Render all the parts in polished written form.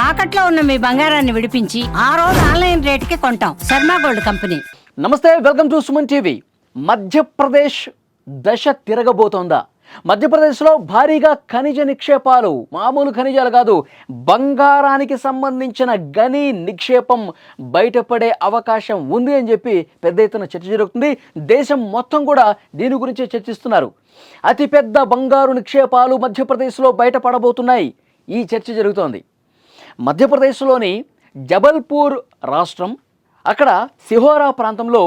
తాకట్లో ఉన్న మీ బంగారాన్ని విడిపించి ఆ రోజు ఆన్లైన్ రేటుకి కొంటాం. Sharma gold company. నమస్తే, welcome to Suman TV. Madhya Pradesh దశ తిరగబోతోందా? మధ్యప్రదేశ్లో భారీగా ఖనిజ నిక్షేపాలు, మామూలు ఖనిజాలు కాదు, బంగారానికి సంబంధించిన గని నిక్షేపం బయటపడే అవకాశం ఉంది అని చెప్పి పెద్ద ఎత్తున చర్చ జరుగుతుంది. దేశం మొత్తం కూడా దీని గురించి చర్చిస్తున్నారు. అతిపెద్ద బంగారు నిక్షేపాలు మధ్యప్రదేశ్లో బయటపడబోతున్నాయి. ఈ చర్చ జరుగుతోంది. మధ్యప్రదేశ్లోని జబల్పూర్ రాష్ట్రం, అక్కడ సిహోరా ప్రాంతంలో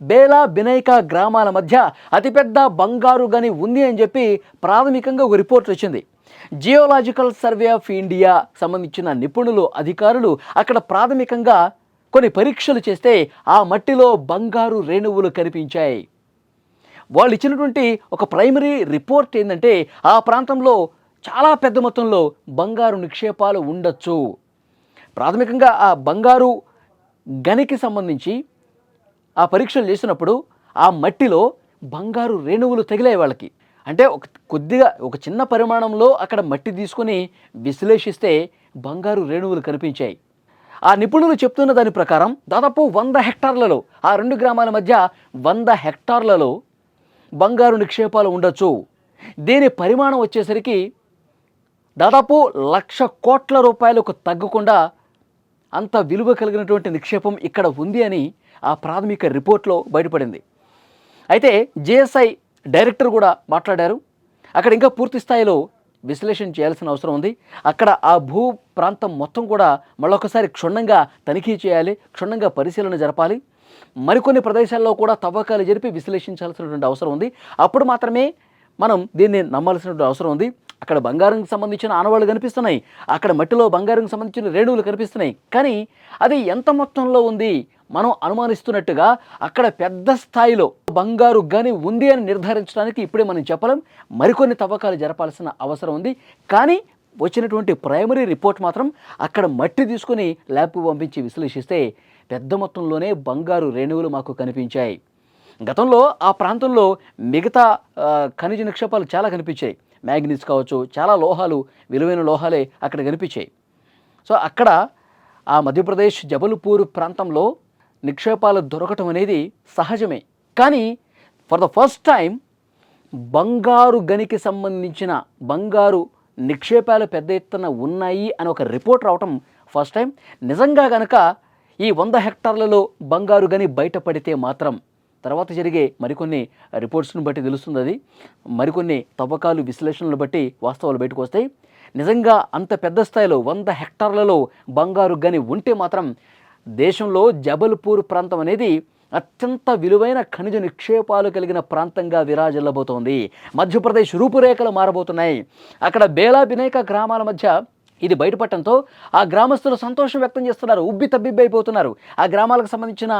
బేలా బినైకా గ్రామాల మధ్య అతిపెద్ద బంగారు గని ఉంది అని చెప్పి ప్రాథమికంగా ఒక రిపోర్ట్ వచ్చింది. జియోలాజికల్ సర్వే ఆఫ్ ఇండియా సంబంధించిన నిపుణులు, అధికారులు అక్కడ ప్రాథమికంగా కొన్ని పరీక్షలు చేస్తే ఆ మట్టిలో బంగారు రేణువులు కనిపించాయి. వాళ్ళు ఇచ్చినటువంటి ఒక ప్రైమరీ రిపోర్ట్ ఏంటంటే ఆ ప్రాంతంలో చాలా పెద్ద మొత్తంలో బంగారు నిక్షేపాలు ఉండొచ్చు. ప్రాథమికంగా ఆ బంగారు గనికి సంబంధించి ఆ పరీక్షలు చేసినప్పుడు ఆ మట్టిలో బంగారు రేణువులు తగిలాయి వాళ్ళకి. అంటే ఒక చిన్న పరిమాణంలో అక్కడ మట్టి తీసుకొని విశ్లేషిస్తే బంగారు రేణువులు కనిపించాయి. ఆ నిపుణులు చెప్తున్న దాని ప్రకారం దాదాపు 100 హెక్టార్లలో, ఆ రెండు గ్రామాల మధ్య 100 హెక్టార్లలో బంగారు నిక్షేపాలు ఉండొచ్చు. దీని పరిమాణం వచ్చేసరికి దాదాపు 1,00,000 కోట్ల రూపాయలకు తగ్గకుండా అంత విలువ కలిగినటువంటి నిక్షేపం ఇక్కడ ఉంది అని ఆ ప్రాథమిక రిపోర్ట్లో బయటపడింది. అయితే జిఎస్ఐ డైరెక్టర్ కూడా మాట్లాడారు. అక్కడ ఇంకా పూర్తి స్థాయిలో విశ్లేషణ చేయాల్సిన అవసరం ఉంది. అక్కడ ఆ భూ ప్రాంతం మొత్తం కూడా మళ్ళొకసారి క్షుణ్ణంగా తనిఖీ చేయాలి, క్షుణ్ణంగా పరిశీలన జరపాలి. మరికొన్ని ప్రదేశాల్లో కూడా తవ్వకాలు జరిపి విశ్లేషించాల్సినటువంటి అవసరం ఉంది. అప్పుడు మాత్రమే మనం దీన్ని నమ్మాల్సినటువంటి అవసరం ఉంది. అక్కడ బంగారంకి సంబంధించిన ఆనవాళ్ళు కనిపిస్తున్నాయి, అక్కడ మట్టిలో బంగారంకి సంబంధించిన రేణువులు కనిపిస్తున్నాయి. కానీ అది ఎంత మొత్తంలో ఉంది? మనం అనుమానిస్తున్నట్టుగా అక్కడ పెద్ద స్థాయిలో బంగారు గని ఉంది అని నిర్ధారించడానికి ఇప్పుడే మనం చెప్పలేం. మరికొన్ని తవ్వకాలు జరపాల్సిన అవసరం ఉంది. కానీ వచ్చినటువంటి ప్రైమరీ రిపోర్ట్ మాత్రం అక్కడ మట్టి తీసుకుని ల్యాబ్కు పంపించి విశ్లేషిస్తే పెద్ద మొత్తంలోనే బంగారు రేణువులు మాకు కనిపించాయి. గతంలో ఆ ప్రాంతంలో మిగతా ఖనిజ నిక్షేపాలు చాలా కనిపించాయి. మ్యాగ్నీస్ కావచ్చు, చాలా లోహాలు, విలువైన లోహాలే అక్కడ కనిపించాయి. సో అక్కడ ఆ మధ్యప్రదేశ్ జబల్పూర్ ప్రాంతంలో నిక్షేపాలు దొరకటం అనేది సహజమే. కానీ ఫర్ ద ఫస్ట్ టైం బంగారు గనికి సంబంధించిన బంగారు నిక్షేపాలు పెద్ద ఎత్తున ఉన్నాయి అని ఒక రిపోర్ట్ రావటం ఫస్ట్ టైం. నిజంగా కనుక ఈ 100 హెక్టార్లలో బంగారు గని బయటపడితే మాత్రం తర్వాత జరిగే మరికొన్ని రిపోర్ట్స్ను బట్టి తెలుస్తుంది. అది మరికొన్ని తవ్వకాలు, విశ్లేషణలు బట్టి వాస్తవాలు బయటకు వస్తాయి. నిజంగా అంత పెద్ద స్థాయిలో 100 హెక్టార్లలో బంగారు గని ఉంటే మాత్రం దేశంలో జబల్పూర్ ప్రాంతం అనేది అత్యంత విలువైన ఖనిజ నిక్షేపాలు కలిగిన ప్రాంతంగా విరాజిల్లబోతోంది. మధ్యప్రదేశ్ రూపురేఖలు మారబోతున్నాయి. అక్కడ బేలా బినైకా గ్రామాల మధ్య ఇది బయటపడటంతో ఆ గ్రామస్తులు సంతోషం వ్యక్తం చేస్తున్నారు, ఉబ్బి తబ్బిబ్బైపోతున్నారు. ఆ గ్రామాలకు సంబంధించిన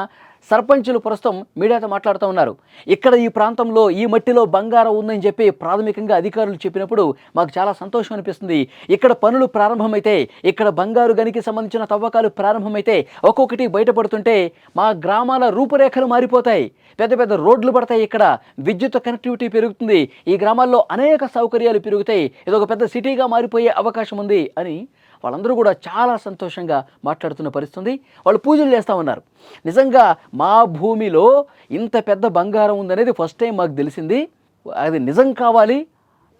సర్పంచులు ప్రస్తుతం మీడియాతో మాట్లాడుతూ ఉన్నారు. ఇక్కడ ఈ ప్రాంతంలో ఈ మట్టిలో బంగారం ఉందని చెప్పి ప్రాథమికంగా అధికారులు చెప్పినప్పుడు మాకు చాలా సంతోషం అనిపిస్తుంది. ఇక్కడ పనులు ప్రారంభమైతే, ఇక్కడ బంగారు గనికి సంబంధించిన తవ్వకాలు ప్రారంభమైతే, ఒక్కొక్కటి బయటపడుతుంటే మా గ్రామాల రూపురేఖలు మారిపోతాయి. పెద్ద పెద్ద రోడ్లు పడతాయి, ఇక్కడ విద్యుత్ కనెక్టివిటీ పెరుగుతుంది, ఈ గ్రామాల్లో అనేక సౌకర్యాలు పెరుగుతాయి, ఇది ఒక పెద్ద సిటీగా మారిపోయే అవకాశం ఉంది అని వాళ్ళందరూ కూడా చాలా సంతోషంగా మాట్లాడుతున్న పరిస్థితి. వాళ్ళు పూజలు చేస్తూ ఉన్నారు. నిజంగా మా భూమిలో ఇంత పెద్ద బంగారం ఉందనేది ఫస్ట్ టైం మాకు తెలిసింది. అది నిజం కావాలి,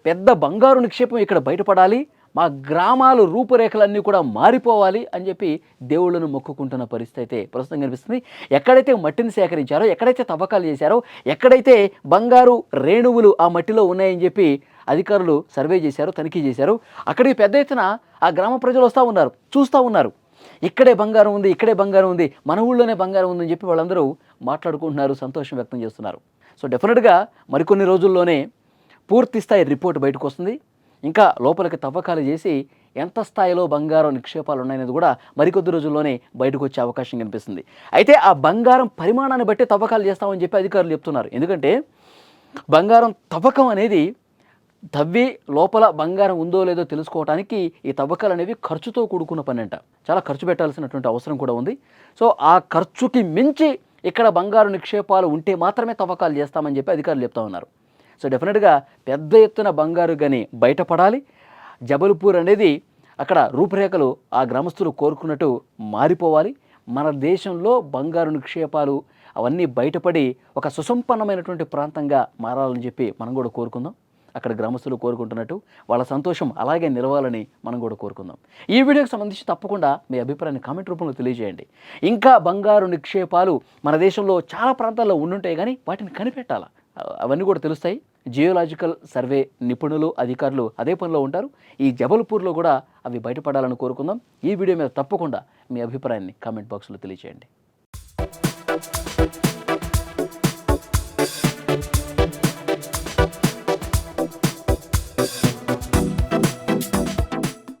పెద్ద బంగారు నిక్షేపం ఇక్కడ బయటపడాలి, మా గ్రామాలు రూపురేఖలన్నీ కూడా మారిపోవాలి అని చెప్పి దేవుళ్ళను మొక్కుకుంటున్న పరిస్థితి అయితే ప్రస్తుతం కనిపిస్తుంది. ఎక్కడైతే మట్టిని సేకరించారో, ఎక్కడైతే తవ్వకాలు చేశారో, ఎక్కడైతే బంగారు రేణువులు ఆ మట్టిలో ఉన్నాయని చెప్పి అధికారులు సర్వే చేశారు, తనిఖీ చేశారు, అక్కడికి పెద్ద ఎత్తున ఆ గ్రామ ప్రజలు వస్తూ ఉన్నారు, చూస్తూ ఉన్నారు. ఇక్కడే బంగారం ఉంది, ఇక్కడే బంగారం ఉంది, మన ఊళ్ళోనే బంగారం ఉందని చెప్పి వాళ్ళందరూ మాట్లాడుకుంటున్నారు, సంతోషం వ్యక్తం చేస్తున్నారు. సో డెఫినెట్గా మరికొన్ని రోజుల్లోనే పూర్తి స్థాయి రిపోర్ట్ బయటకు వస్తుంది. ఇంకా లోపలికి తవ్వకాలు చేసి ఎంత స్థాయిలో బంగారం నిక్షేపాలు ఉన్నాయనేది కూడా మరికొద్ది రోజుల్లోనే బయటకు వచ్చే అవకాశం కనిపిస్తుంది. అయితే ఆ బంగారం పరిమాణాన్ని బట్టి తవ్వకాలు చేస్తామని చెప్పి అధికారులు చెప్తున్నారు. ఎందుకంటే బంగారం తవ్వకం అనేది తవ్వి లోపల బంగారం ఉందో లేదో తెలుసుకోవడానికి ఈ తవ్వకాలు అనేవి ఖర్చుతో కూడుకున్న పని అంట. చాలా ఖర్చు పెట్టాల్సినటువంటి అవసరం కూడా ఉంది. సో ఆ ఖర్చుకి మించి ఇక్కడ బంగారు నిక్షేపాలు ఉంటే మాత్రమే తవ్వకాలు చేస్తామని చెప్పి అధికారులు చెప్తా ఉన్నారు. సో డెఫినెట్గా పెద్ద ఎత్తున బంగారు గని బయటపడాలి. జబల్పూర్ అనేది అక్కడ రూపురేఖలు ఆ గ్రామస్తులు కోరుకున్నట్టు మారిపోవాలి. మన దేశంలో బంగారు నిక్షేపాలు అవన్నీ బయటపడి ఒక సుసంపన్నమైనటువంటి ప్రాంతంగా మారాలని చెప్పి మనం కూడా కోరుకుందాం. అక్కడ గ్రామస్తులు కోరుకుంటున్నట్టు వాళ్ళ సంతోషం అలాగే నిలవాలని మనం కూడా కోరుకుందాం. ఈ వీడియోకి సంబంధించి తప్పకుండా మీ అభిప్రాయాన్ని కామెంట్ రూపంలో తెలియజేయండి. ఇంకా బంగారు నిక్షేపాలు మన దేశంలో చాలా ప్రాంతాల్లో ఉండుంటాయి, కానీ వాటిని కనిపెట్టాలా, అవన్నీ కూడా తెలుస్తాయి. జియోలాజికల్ సర్వే నిపుణులు అధికారులు అదే పనిలో ఉంటారు. ఈ జబల్పూర్లో కూడా అవి బయటపడాలని కోరుకుందాం. ఈ వీడియో మీద తప్పకుండా మీ అభిప్రాయాన్ని కామెంట్ బాక్స్లో తెలియజేయండి.